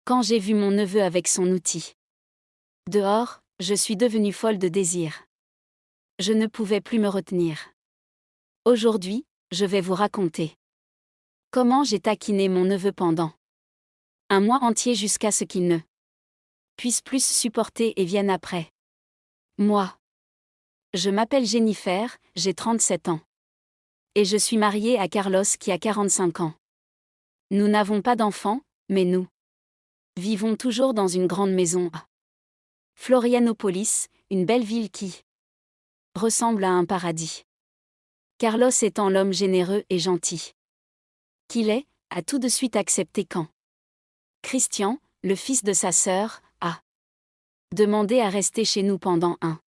Quand j'ai vu mon neveu avec son outil. Dehors, je suis devenue folle de désir. Je ne pouvais plus me retenir. Aujourd'hui, je vais vous raconter comment j'ai taquiné mon neveu pendant un mois entier jusqu'à ce qu'il ne puisse plus supporter et vienne après. Moi. Je m'appelle Jennifer, j'ai 37 ans. Et je suis mariée à Carlos qui a 45 ans. Nous n'avons pas d'enfants, mais nous vivons toujours dans une grande maison à Florianopolis, une belle ville qui ressemble à un paradis. Carlos étant l'homme généreux et gentil qu'il est, a tout de suite accepté quand Christian, le fils de sa sœur, a demandé à rester chez nous pendant un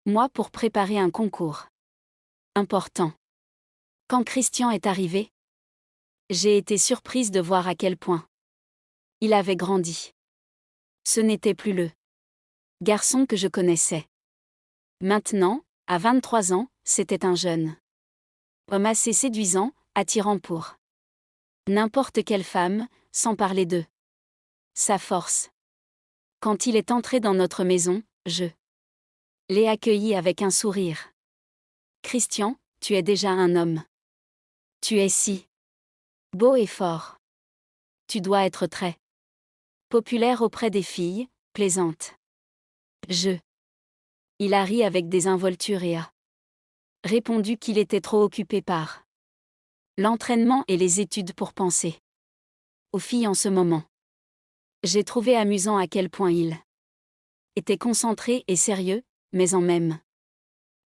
mois pour préparer un concours important. Quand Christian est arrivé, j'ai été surprise de voir à quel point il avait grandi. Ce n'était plus le garçon que je connaissais. Maintenant, à 23 ans, c'était un jeune homme assez séduisant, attirant pour n'importe quelle femme, sans parler de sa force. Quand il est entré dans notre maison, je l'ai accueilli avec un sourire. Christian, tu es déjà un homme. Tu es si beau et fort. Tu dois être très populaire auprès des filles, plaisante. Il a ri avec désinvolture et a répondu qu'il était trop occupé par l'entraînement et les études pour penser aux filles en ce moment. J'ai trouvé amusant à quel point il était concentré et sérieux, mais en même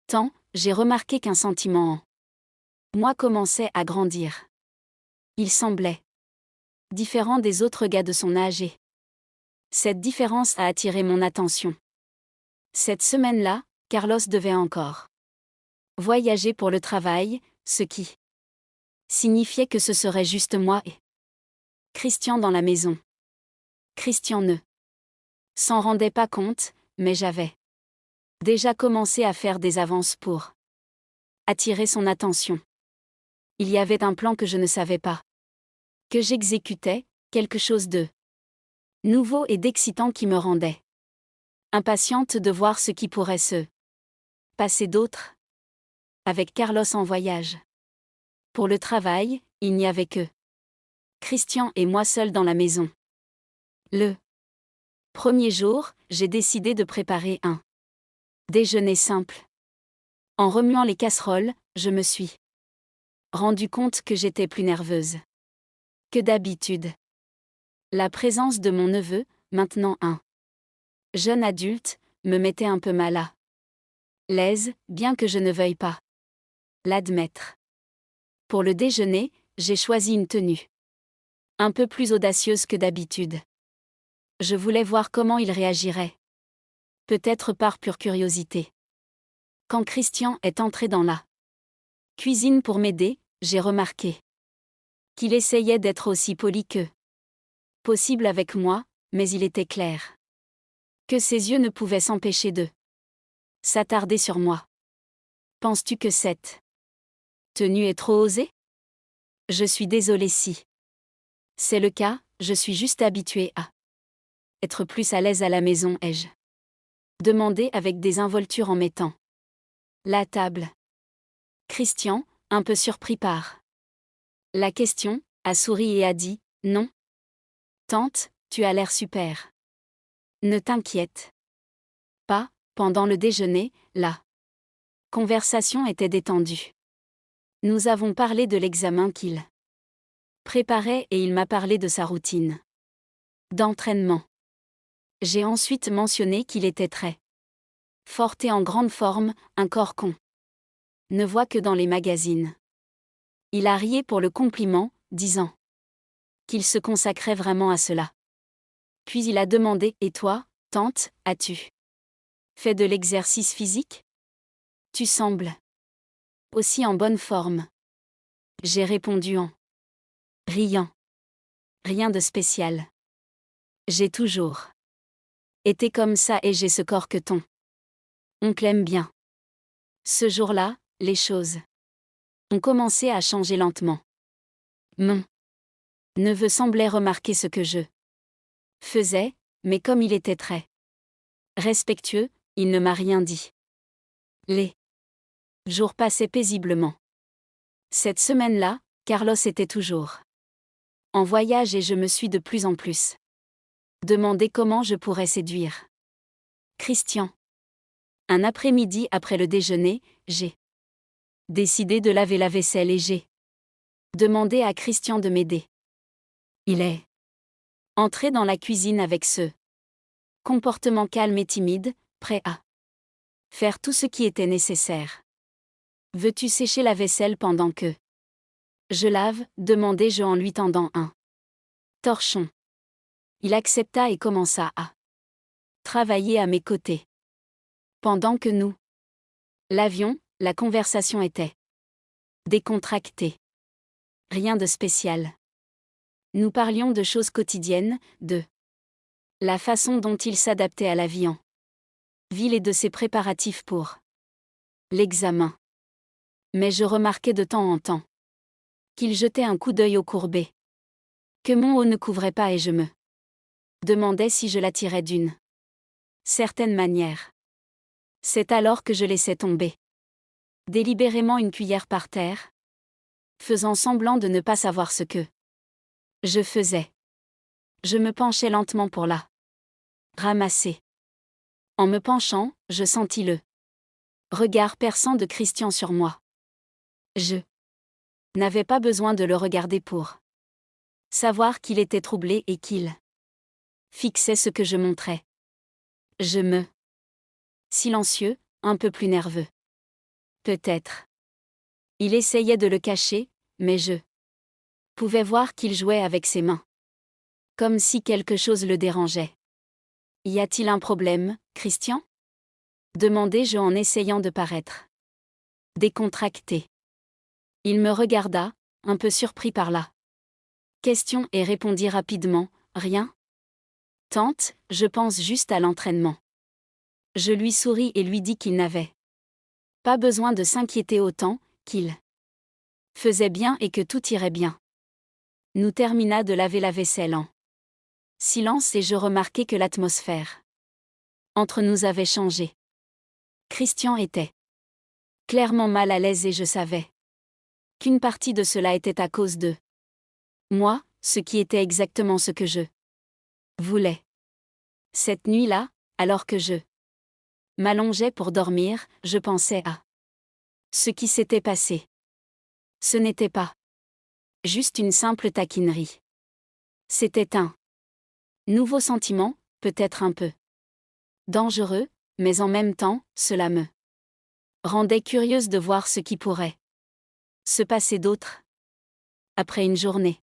temps, j'ai remarqué qu'un sentiment en moi commençait à grandir. Il semblait différent des autres gars de son âge et cette différence a attiré mon attention. Cette semaine-là, Carlos devait encore voyager pour le travail, ce qui signifiait que ce serait juste moi et Christian dans la maison. Christian ne s'en rendait pas compte, mais j'avais déjà commencé à faire des avances pour attirer son attention. Il y avait un plan que je ne savais pas que j'exécutais, quelque chose de nouveau et d'excitant qui me rendait impatiente de voir ce qui pourrait se passer d'autre avec Carlos en voyage. Pour le travail, il n'y avait que Christian et moi seuls dans la maison. Le premier jour, j'ai décidé de préparer un déjeuner simple. En remuant les casseroles, je me suis rendu compte que j'étais plus nerveuse que d'habitude. La présence de mon neveu, maintenant un jeune adulte, me mettait un peu mal à l'aise, bien que je ne veuille pas l'admettre. Pour le déjeuner, j'ai choisi une tenue un peu plus audacieuse que d'habitude. Je voulais voir comment il réagirait. Peut-être par pure curiosité. Quand Christian est entré dans la cuisine pour m'aider, j'ai remarqué qu'il essayait d'être aussi poli que possible avec moi, mais il était clair que ses yeux ne pouvaient s'empêcher de s'attarder sur moi. Penses-tu que cette tenue est trop osée? Je suis désolée si c'est le cas, je suis juste habituée à être plus à l'aise à la maison, ai-je demandé avec désinvolture en mettant la table. Christian, un peu surpris par la question, a souri et a dit « Non. Tante, tu as l'air super. Ne t'inquiète pas, pendant le déjeuner, la conversation était détendue. Nous avons parlé de l'examen qu'il préparait et il m'a parlé de sa routine d'entraînement. J'ai ensuite mentionné qu'il était très fort et en grande forme, un corps qu'on ne voit que dans les magazines. Il a rié pour le compliment, disant qu'il se consacrait vraiment à cela. Puis il a demandé « Et toi, tante, as-tu fait de l'exercice physique? Tu sembles aussi en bonne forme. » J'ai répondu en riant. Rien de spécial. J'ai toujours été comme ça et j'ai ce corps que ton oncle aime bien. Ce jour-là, les choses ont commencé à changer lentement. Mon neveu semblait remarquer ce que je faisait, mais comme il était très respectueux, il ne m'a rien dit. Les jours passaient paisiblement. Cette semaine-là, Carlos était toujours en voyage et je me suis de plus en plus demandé comment je pourrais séduire Christian. Un après-midi après le déjeuner, j'ai décidé de laver la vaisselle et j'ai demandé à Christian de m'aider. Il est entré dans la cuisine avec ce comportement calme et timide, prêt à faire tout ce qui était nécessaire. Veux-tu sécher la vaisselle pendant que je lave, demandai-je en lui tendant un torchon. Il accepta et commença à travailler à mes côtés. Pendant que nous lavions, la conversation était décontractée. Rien de spécial. Nous parlions de choses quotidiennes, de la façon dont il s'adaptait à la vie en ville et de ses préparatifs pour l'examen. Mais je remarquais de temps en temps qu'il jetait un coup d'œil au courbé que mon haut ne couvrait pas et je me demandais si je l'attirais d'une certaine manière. C'est alors que je laissais tomber délibérément une cuillère par terre, faisant semblant de ne pas savoir ce que je faisais. Je me penchais lentement pour la ramasser. En me penchant, je sentis le regard perçant de Christian sur moi. Je n'avais pas besoin de le regarder pour savoir qu'il était troublé et qu'il fixait ce que je montrais. Je me silencieux, un peu plus nerveux. Peut-être. Il essayait de le cacher, mais je pouvais voir qu'il jouait avec ses mains. Comme si quelque chose le dérangeait. Y a-t-il un problème, Christian ? Demandai-je en essayant de paraître décontracté. Il me regarda, un peu surpris par la question et répondit rapidement, rien. Tante, je pense juste à l'entraînement. Je lui souris et lui dis qu'il n'avait pas besoin de s'inquiéter autant, qu'il faisait bien et que tout irait bien. Nous termina de laver la vaisselle en silence et je remarquai que l'atmosphère entre nous avait changé. Christian était clairement mal à l'aise et je savais qu'une partie de cela était à cause de moi, ce qui était exactement ce que je voulais. Cette nuit-là, alors que je m'allongeais pour dormir, je pensais à ce qui s'était passé. Ce n'était pas juste une simple taquinerie. C'était un nouveau sentiment, peut-être un peu dangereux, mais en même temps, cela me rendait curieuse de voir ce qui pourrait se passer d'autre. Après une journée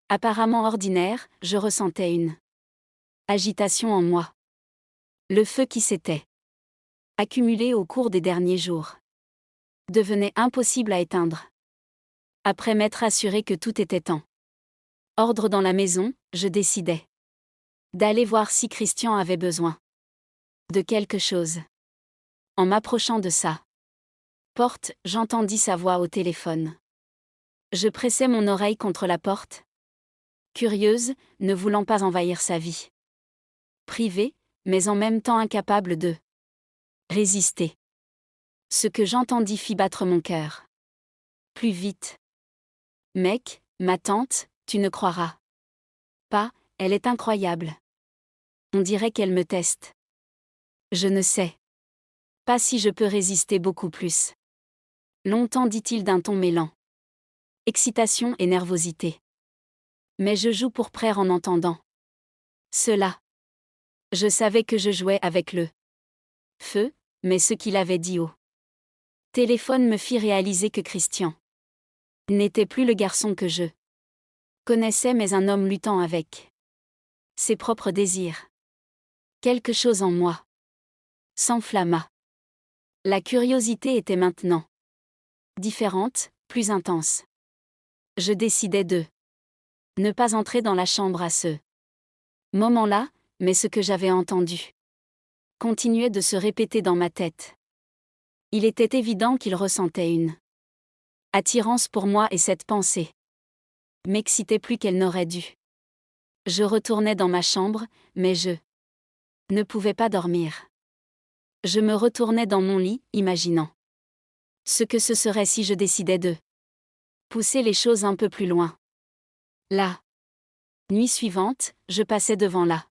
apparemment ordinaire, je ressentais une agitation en moi. Le feu qui s'était accumulé au cours des derniers jours devenait impossible à éteindre. Après m'être assuré que tout était en ordre dans la maison, je décidai d'aller voir si Christian avait besoin de quelque chose. En m'approchant de sa porte, j'entendis sa voix au téléphone. Je pressai mon oreille contre la porte, curieuse, ne voulant pas envahir sa vie privée, mais en même temps incapable de résister. Ce que j'entendis fit battre mon cœur plus vite. Mec, ma tante, tu ne croiras pas, elle est incroyable. On dirait qu'elle me teste. Je ne sais pas si je peux résister beaucoup plus. Longtemps dit-il d'un ton mêlant excitation et nervosité. Mais je joue pour prêtre en entendant cela. Je savais que je jouais avec le feu, mais ce qu'il avait dit au téléphone me fit réaliser que Christian n'était plus le garçon que je connaissais mais un homme luttant avec ses propres désirs. Quelque chose en moi s'enflamma. La curiosité était maintenant différente, plus intense. Je décidai de ne pas entrer dans la chambre à ce moment-là, mais ce que j'avais entendu continuait de se répéter dans ma tête. Il était évident qu'il ressentait une attirance pour moi et cette pensée m'excitait plus qu'elle n'aurait dû. Je retournais dans ma chambre, mais je ne pouvais pas dormir. Je me retournais dans mon lit, imaginant ce que ce serait si je décidais de pousser les choses un peu plus loin. La nuit suivante, je passais devant la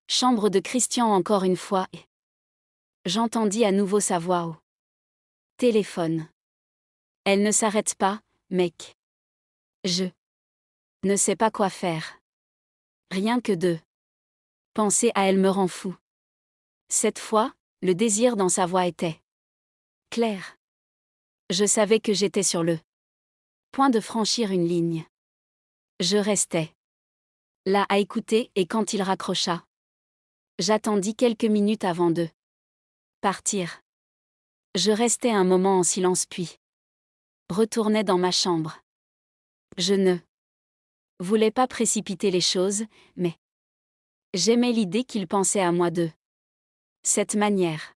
chambre de Christian encore une fois et j'entendis à nouveau sa voix au téléphone. Elle ne s'arrête pas, mec. Je ne sais pas quoi faire. Rien que de penser à elle me rend fou. Cette fois, le désir dans sa voix était clair. Je savais que j'étais sur le point de franchir une ligne. Je restais là à écouter et quand il raccrocha, j'attendis quelques minutes avant de partir. Je restais un moment en silence puis retournai dans ma chambre. Je ne voulais pas précipiter les choses, mais j'aimais l'idée qu'il pensait à moi de cette manière.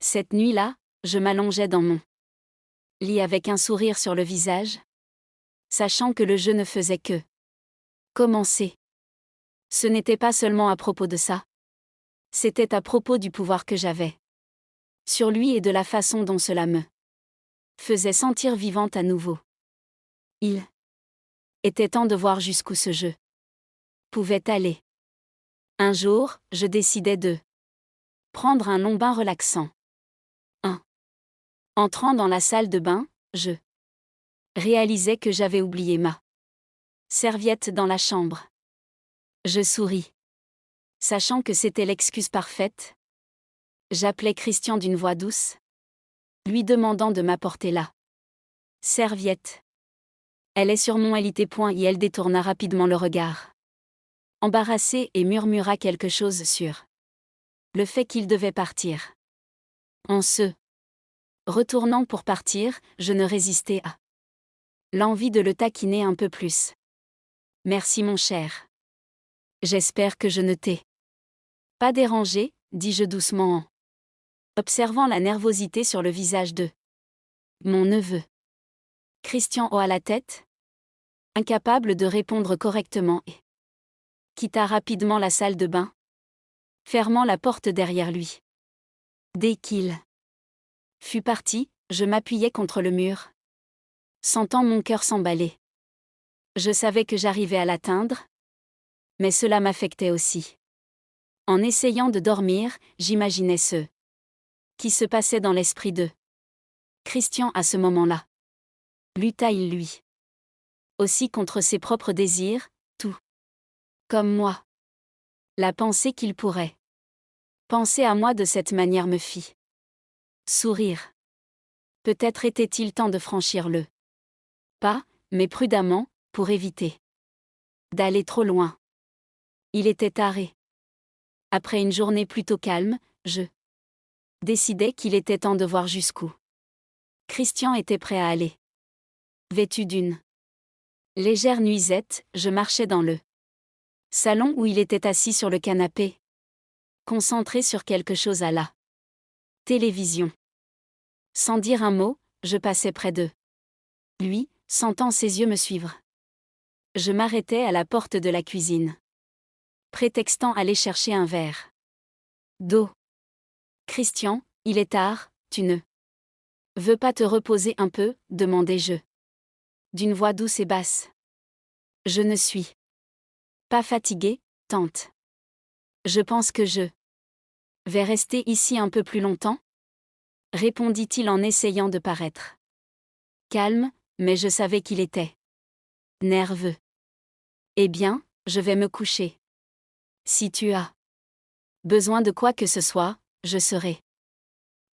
Cette nuit-là, je m'allongeais dans mon lit avec un sourire sur le visage, sachant que le jeu ne faisait que commencer. Ce n'était pas seulement à propos de ça. C'était à propos du pouvoir que j'avais sur lui et de la façon dont cela me faisait sentir vivante à nouveau. Il était temps de voir jusqu'où ce jeu pouvait aller. Un jour, je décidai de prendre un long bain relaxant. Entrant dans la salle de bain, je réalisais que j'avais oublié ma serviette dans la chambre. Je souris. Sachant que c'était l'excuse parfaite, j'appelai Christian d'une voix douce, lui demandant de m'apporter la serviette. Elle est sur mon lit point et elle détourna rapidement le regard, embarrassée, et murmura quelque chose sur le fait qu'il devait partir. En se retournant pour partir, je ne résistais à l'envie de le taquiner un peu plus. Merci mon cher. J'espère que je ne t'ai pas dérangé, dis-je doucement en observant la nervosité sur le visage de mon neveu. Christian hocha la tête, incapable de répondre correctement, et quitta rapidement la salle de bain, fermant la porte derrière lui. Dès qu'il fut parti, je m'appuyais contre le mur, sentant mon cœur s'emballer. Je savais que j'arrivais à l'atteindre, mais cela m'affectait aussi. En essayant de dormir, j'imaginais ce qui se passait dans l'esprit de Christian à ce moment-là. Lutta-il lui aussi contre ses propres désirs, tout comme moi? La pensée qu'il pourrait penser à moi de cette manière me fit sourire. Peut-être était-il temps de franchir le pas, mais prudemment, pour éviter d'aller trop loin. Il était tard. Après une journée plutôt calme, je décidai qu'il était temps de voir jusqu'où Christian était prêt à aller. Vêtu d'une légère nuisette, je marchais dans le salon où il était assis sur le canapé, concentré sur quelque chose à la télévision. Sans dire un mot, je passais près de lui, sentant ses yeux me suivre. Je m'arrêtai à la porte de la cuisine, prétextant aller chercher un verre d'eau. Christian, il est tard, tu ne veux pas te reposer un peu, demandai-je, d'une voix douce et basse. Je ne suis pas fatiguée, tante. Je pense que je vais rester ici un peu plus longtemps, répondit-il en essayant de paraître calme, mais je savais qu'il était nerveux. Eh bien, je vais me coucher. Si tu as besoin de quoi que ce soit, je serai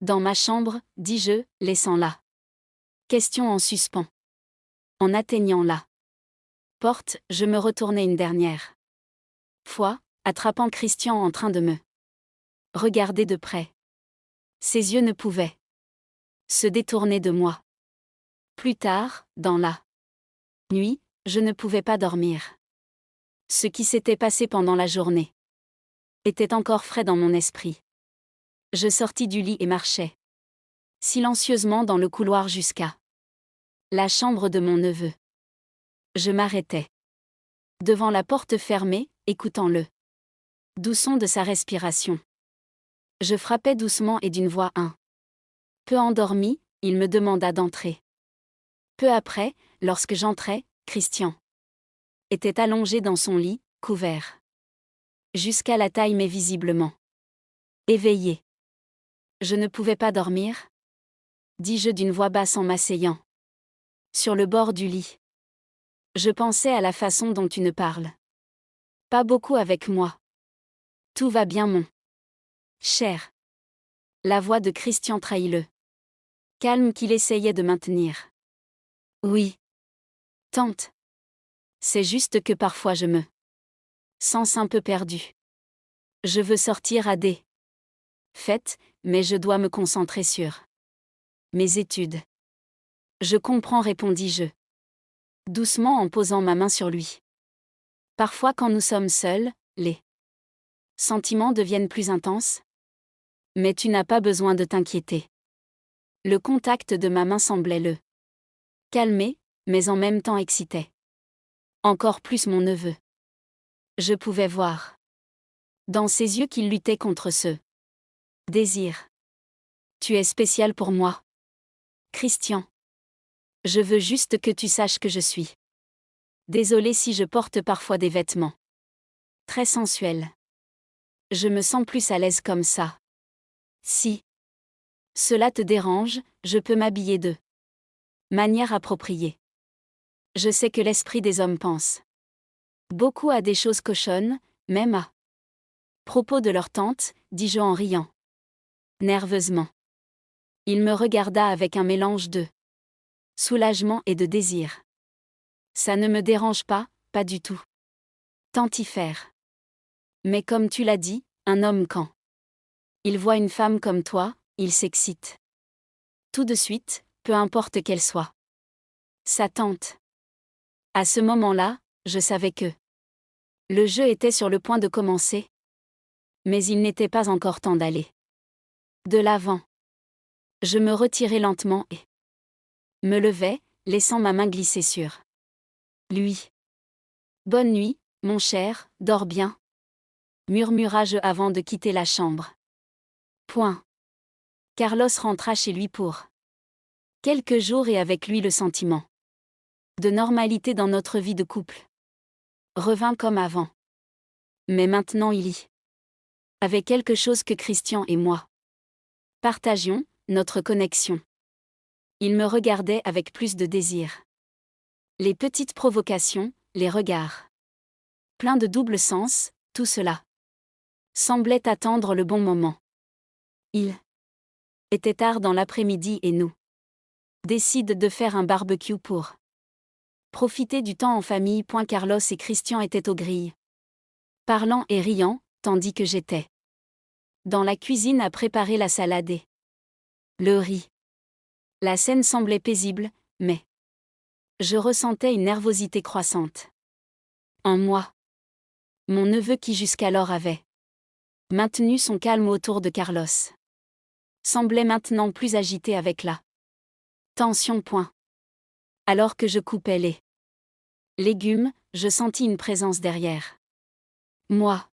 dans ma chambre, dis-je, laissant la question en suspens. En atteignant la porte, je me retournai une dernière fois, attrapant Christian en train de me regarder de près. Ses yeux ne pouvaient se détourner de moi. Plus tard, dans la nuit, je ne pouvais pas dormir. Ce qui s'était passé pendant la journée était encore frais dans mon esprit. Je sortis du lit et marchai silencieusement dans le couloir jusqu'à la chambre de mon neveu. Je m'arrêtai Devant la porte fermée, écoutant le doux son de sa respiration. Je frappais doucement et d'une voix peu endormie, il me demanda d'entrer. Peu après, lorsque j'entrai, Christian était allongé dans son lit, couvert jusqu'à la taille mais visiblement éveillé. Je ne pouvais pas dormir, dis-je d'une voix basse en m'asseyant sur le bord du lit. Je pensais à la façon dont tu ne parles pas beaucoup avec moi. Tout va bien mon cher. La voix de Christian trahit le calme qu'il essayait de maintenir. Oui. Tante. C'est juste que parfois je me sens un peu perdue. Je veux sortir à des fêtes, mais je dois me concentrer sur mes études. Je comprends, répondis-je doucement en posant ma main sur lui. Parfois quand nous sommes seuls, les sentiments deviennent plus intenses. Mais tu n'as pas besoin de t'inquiéter. Le contact de ma main semblait le calmer, mais en même temps excitait encore plus mon neveu. Je pouvais voir dans ses yeux qu'il luttait contre ce désir. Tu es spécial pour moi, Christian. Je veux juste que tu saches que je suis désolée si je porte parfois des vêtements très sensuels. Je me sens plus à l'aise comme ça. Si cela te dérange, je peux m'habiller de manière appropriée. Je sais que l'esprit des hommes pense beaucoup à des choses cochonnes, même à propos de leur tante, dis-je en riant nerveusement. Il me regarda avec un mélange de soulagement et de désir. Ça ne me dérange pas, pas du tout. Tant y faire. Mais comme tu l'as dit, un homme quand il voit une femme comme toi, il s'excite tout de suite, peu importe qu'elle soit sa tante. À ce moment-là, je savais que le jeu était sur le point de commencer. Mais il n'était pas encore temps d'aller de l'avant. Je me retirai lentement et me levai, laissant ma main glisser sur lui. Bonne nuit, mon cher, dors bien, murmura-je avant de quitter la chambre. Point. Carlos rentra chez lui pour quelques jours et avec lui le sentiment de normalité dans notre vie de couple revint comme avant. Mais maintenant il y avait quelque chose que Christian et moi partagions, notre connexion. Il me regardait avec plus de désir. Les petites provocations, les regards pleins de double sens, tout cela semblait attendre le bon moment. Il était tard dans l'après-midi et nous décident de faire un barbecue pour profiter du temps en famille. Carlos et Christian étaient aux grilles, parlant et riant, tandis que j'étais dans la cuisine à préparer la salade et le riz. La scène semblait paisible, mais je ressentais une nervosité croissante en moi. Mon neveu qui jusqu'alors avait maintenu son calme autour de Carlos semblait maintenant plus agité avec la tension. Alors que je coupais les légumes, je sentis une présence derrière moi.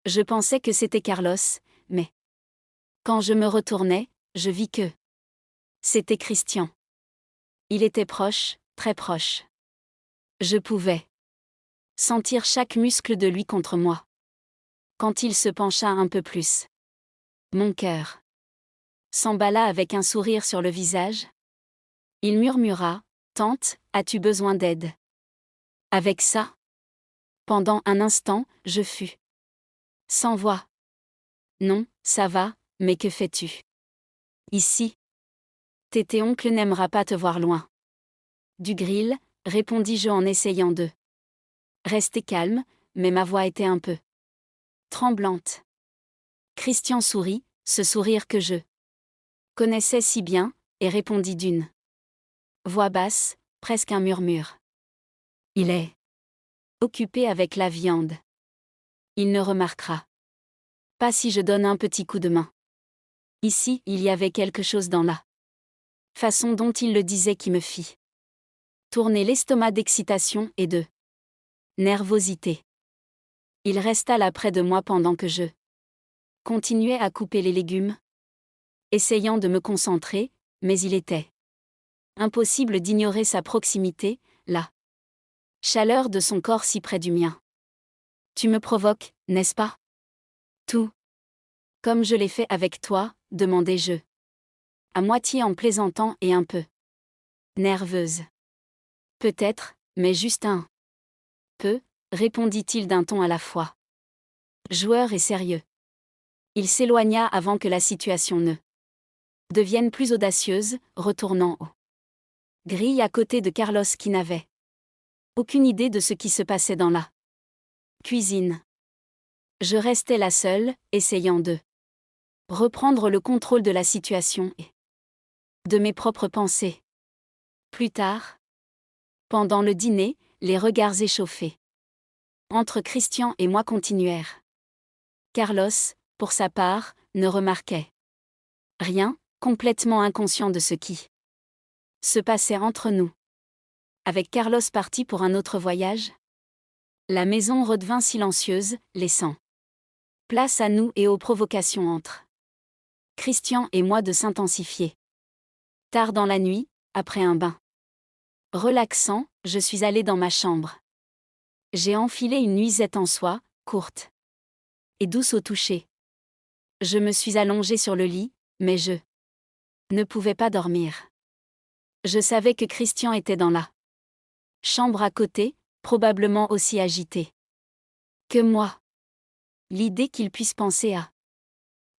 Je pensais que c'était Carlos, mais quand je me retournai, je vis que c'était Christian. Il était proche, très proche. Je pouvais sentir chaque muscle de lui contre moi. Quand il se pencha un peu plus, mon cœur s'emballa avec un sourire sur le visage. Il murmura, « Tante, as-tu besoin d'aide avec ça ?» Pendant un instant, je fus sans voix. « Non, ça va, mais que fais-tu ici ? Tété oncle n'aimera pas te voir loin du grill, répondis-je en essayant de rester calme, mais ma voix était un peu tremblante. Christian sourit, ce sourire que je connaissais si bien, et répondit d'une voix basse, presque un murmure. Il est occupé avec la viande. Il ne remarquera pas si je donne un petit coup de main. Ici, il y avait quelque chose dans la façon dont il le disait qui me fit tourner l'estomac d'excitation et de Nervosité. Il resta là près de moi pendant que je continuais à couper les légumes, essayant de me concentrer, mais il était impossible d'ignorer sa proximité, la chaleur de son corps si près du mien. Tu me provoques, n'est-ce pas? Tout. Comme je l'ai fait avec toi, demandai-je. À moitié en plaisantant et un peu nerveuse. Peut-être, mais juste un peu, répondit-il d'un ton à la fois joueur et sérieux. Il s'éloigna avant que la situation ne devienne plus audacieuse, retournant au grille à côté de Carlos qui n'avait aucune idée de ce qui se passait dans la cuisine. Je restais là seule, essayant de reprendre le contrôle de la situation et de mes propres pensées. Plus tard, pendant le dîner, les regards échauffés entre Christian et moi continuèrent. Carlos, pour sa part, ne remarquait rien, complètement inconscient de ce qui se passait entre nous. Avec Carlos parti pour un autre voyage, la maison redevint silencieuse, laissant place à nous et aux provocations entre Christian et moi de s'intensifier. Tard dans la nuit, après un bain relaxant, je suis allée dans ma chambre. J'ai enfilé une nuisette en soie, courte et douce au toucher. Je me suis allongée sur le lit, mais je ne pouvais pas dormir. Je savais que Christian était dans la chambre à côté, probablement aussi agité que moi. L'idée qu'il puisse penser à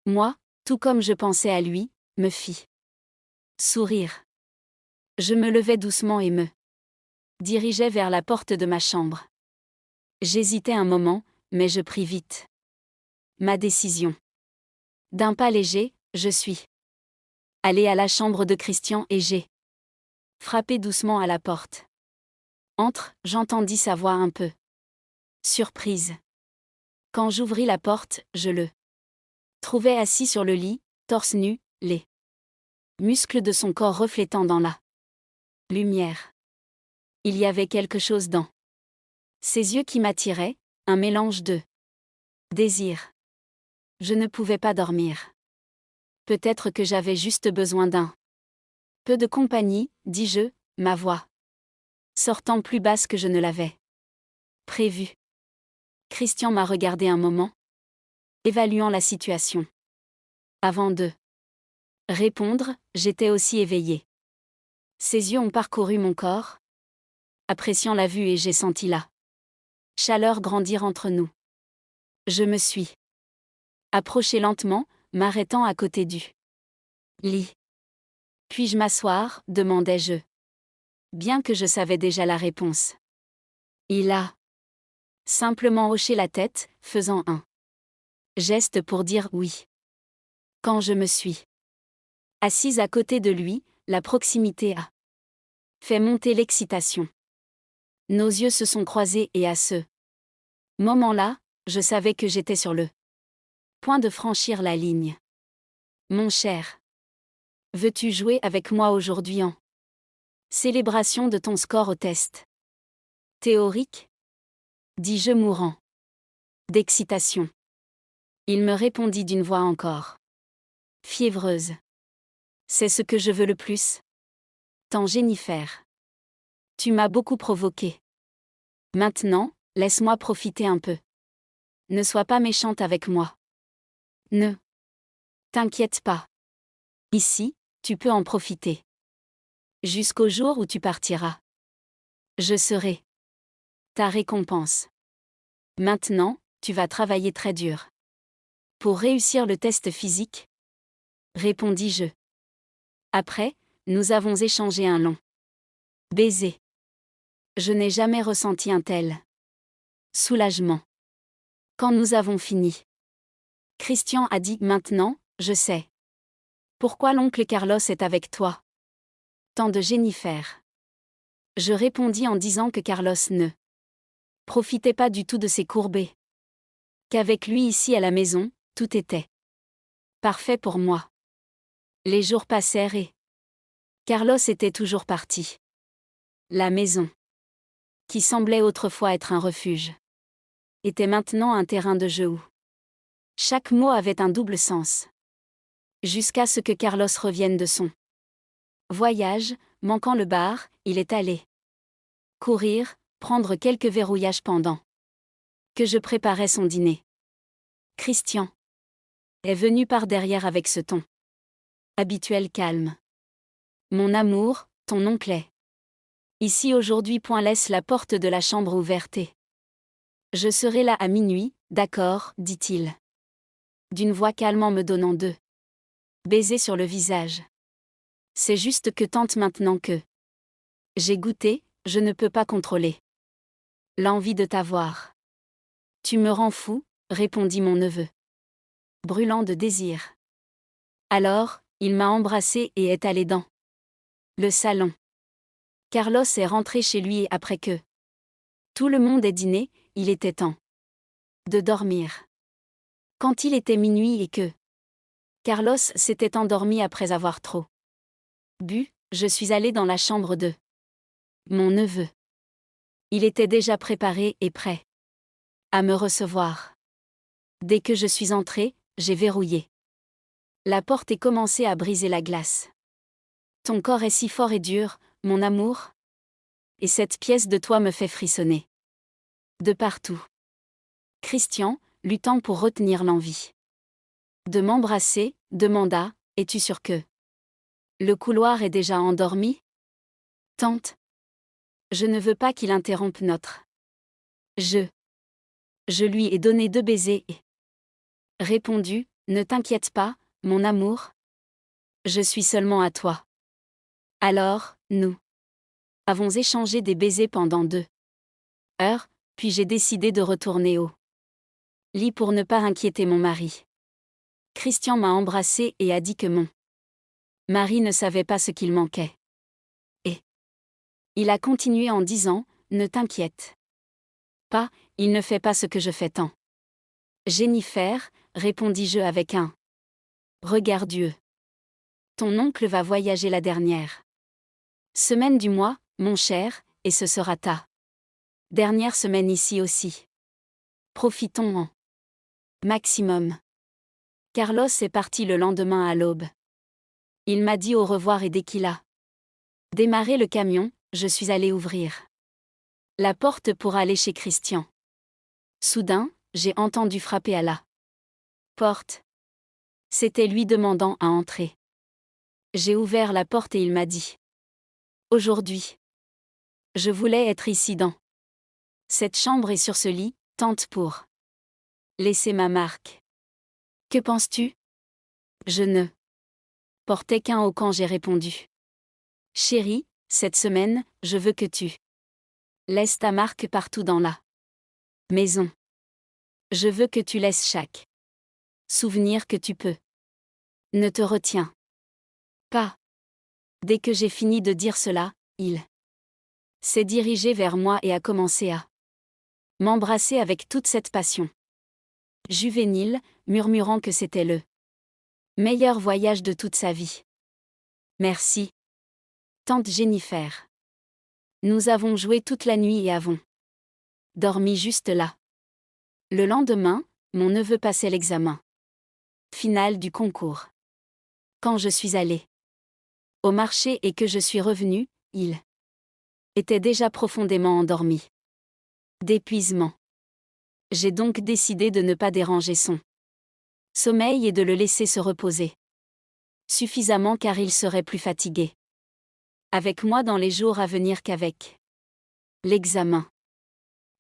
moi, tout comme je pensais à lui, me fit sourire. Je me levai doucement et me dirigeai vers la porte de ma chambre. J'hésitai un moment, mais je pris vite ma décision. D'un pas léger, je suis allée à la chambre de Christian et j'ai frappé doucement à la porte. Entre, j'entendis sa voix un peu surprise. Quand j'ouvris la porte, je le trouvai assis sur le lit, torse nu, les muscles de son corps reflétant dans la lumière. Il y avait quelque chose dans ses yeux qui m'attirait, un mélange de désir. Je ne pouvais pas dormir. Peut-être que j'avais juste besoin d'un peu de compagnie, dis-je, ma voix sortant plus basse que je ne l'avais prévu. Christian m'a regardé un moment, évaluant la situation. Avant de répondre, j'étais aussi éveillée. Ses yeux ont parcouru mon corps, appréciant la vue et j'ai senti la chaleur grandir entre nous. Je me suis approchée lentement, m'arrêtant à côté du lit. Puis-je m'asseoir, demandai-je. Bien que je savais déjà la réponse. Il a simplement hoché la tête, faisant un geste pour dire oui. Quand je me suis assise à côté de lui, la proximité a fait monter l'excitation. Nos yeux se sont croisés et à ce moment-là, je savais que j'étais sur le point de franchir la ligne. Mon cher, veux-tu jouer avec moi aujourd'hui en célébration de ton score au test théorique? Dis-je mourant d'excitation. Il me répondit d'une voix encore fiévreuse. C'est ce que je veux le plus. Tant Jennifer. Tu m'as beaucoup provoqué. Maintenant, laisse-moi profiter un peu. Ne sois pas méchante avec moi. Ne t'inquiète pas. Ici, tu peux en profiter. Jusqu'au jour où tu partiras. Je serai ta récompense. Maintenant, tu vas travailler très dur. Pour réussir le test physique? Répondis-je. Après, nous avons échangé un long baiser. Je n'ai jamais ressenti un tel soulagement. Quand nous avons fini, Christian a dit « Maintenant, je sais. Pourquoi l'oncle Carlos est avec toi ?» Tant de Jennifer. Je répondis en disant que Carlos ne profitait pas du tout de ses courbées. Qu'avec lui ici à la maison, tout était parfait pour moi. Les jours passèrent et Carlos était toujours parti. La maison qui semblait autrefois être un refuge, était maintenant un terrain de jeu où chaque mot avait un double sens. Jusqu'à ce que Carlos revienne de son voyage, manquant le bar, il est allé courir, prendre quelques verrouillages pendant que je préparais son dîner. Christian est venu par derrière avec ce ton habituel calme. Mon amour, ton oncle est ici aujourd'hui. Laisse la porte de la chambre ouverte et je serai là à minuit, d'accord, dit-il, d'une voix calme en me donnant deux baisers sur le visage. C'est juste que tante, maintenant que j'ai goûté, je ne peux pas contrôler l'envie de t'avoir. Tu me rends fou, répondit mon neveu, brûlant de désir. Alors, il m'a embrassé et est allé dans le salon. Carlos est rentré chez lui après que tout le monde ait dîné, il était temps de dormir. Quand il était minuit et que Carlos s'était endormi après avoir trop bu, je suis allé dans la chambre de mon neveu. Il était déjà préparé et prêt à me recevoir. Dès que je suis entré, j'ai verrouillé la porte et commencé à briser la glace. Ton corps est si fort et dur, mon amour, et cette pièce de toi me fait frissonner de partout. Christian, luttant pour retenir l'envie de m'embrasser, demanda, es-tu sûr que le couloir est déjà endormi? Tante. Je ne veux pas qu'il interrompe notre jeu. Je lui ai donné 2 baisers et répondu, ne t'inquiète pas, mon amour. Je suis seulement à toi. Alors, nous avons échangé des baisers pendant 2 heures, puis j'ai décidé de retourner au lit pour ne pas inquiéter mon mari. Christian m'a embrassé et a dit que mon mari ne savait pas ce qu'il manquait. Et il a continué en disant, ne t'inquiète pas, il ne fait pas ce que je fais tant. Jennifer, répondis-je avec un regard d'yeux. Ton oncle va voyager la dernière semaine du mois, mon cher, et ce sera ta dernière semaine ici aussi. Profitons en maximum. Carlos est parti le lendemain à l'aube. Il m'a dit au revoir et dès qu'il a démarré le camion, je suis allé ouvrir la porte pour aller chez Christian. Soudain, j'ai entendu frapper à la porte. C'était lui demandant à entrer. J'ai ouvert la porte et il m'a dit: aujourd'hui, je voulais être ici dans cette chambre et sur ce lit, tante, pour laisser ma marque. Que penses-tu? Je ne portais qu'un haut quand j'ai répondu. Chérie, cette semaine, je veux que tu laisses ta marque partout dans la maison. Je veux que tu laisses chaque souvenir que tu peux. Ne te retiens pas. Dès que j'ai fini de dire cela, il s'est dirigé vers moi et a commencé à m'embrasser avec toute cette passion juvénile, murmurant que c'était le meilleur voyage de toute sa vie. Merci, tante Jennifer. Nous avons joué toute la nuit et avons dormi juste là. Le lendemain, mon neveu passait l'examen final du concours. Quand je suis allée au marché et que je suis revenue, il était déjà profondément endormi d'épuisement. J'ai donc décidé de ne pas déranger son sommeil et de le laisser se reposer suffisamment car il serait plus fatigué avec moi dans les jours à venir qu'avec l'examen.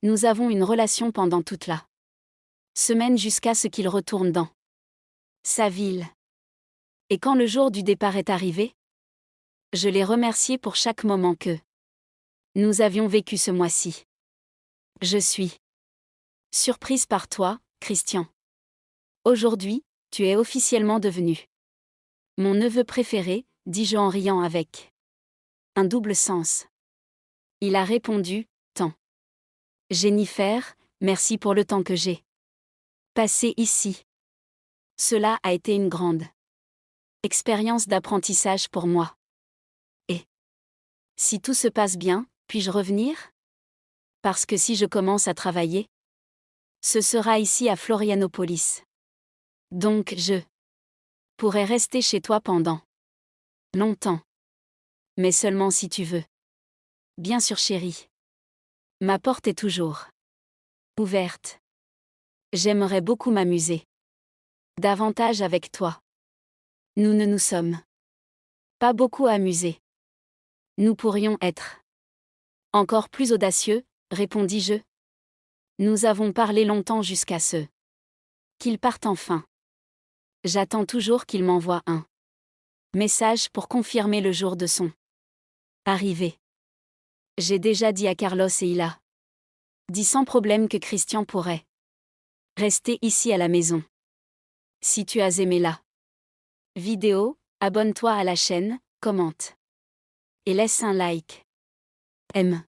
Nous avons une relation pendant toute la semaine jusqu'à ce qu'il retourne dans sa ville. Et quand le jour du départ est arrivé, je l'ai remercié pour chaque moment que nous avions vécu ce mois-ci. Je suis surprise par toi, Christian. Aujourd'hui, tu es officiellement devenu mon neveu préféré, dis-je en riant avec un double sens. Il a répondu, tant. Jennifer, merci pour le temps que j'ai passé ici. Cela a été une grande expérience d'apprentissage pour moi. Et si tout se passe bien, puis-je revenir? Parce que si je commence à travailler, ce sera ici à Florianopolis. Donc je pourrais rester chez toi pendant longtemps. Mais seulement si tu veux. Bien sûr chérie. Ma porte est toujours ouverte. J'aimerais beaucoup m'amuser davantage avec toi. Nous ne nous sommes pas beaucoup amusés. Nous pourrions être encore plus audacieux, répondis-je. Nous avons parlé longtemps jusqu'à ce qu'il parte enfin. J'attends toujours qu'il m'envoie un message pour confirmer le jour de son arrivée. J'ai déjà dit à Carlos et il a dit sans problème que Christian pourrait rester ici à la maison. Si tu as aimé la vidéo, abonne-toi à la chaîne, commente et laisse un like. M.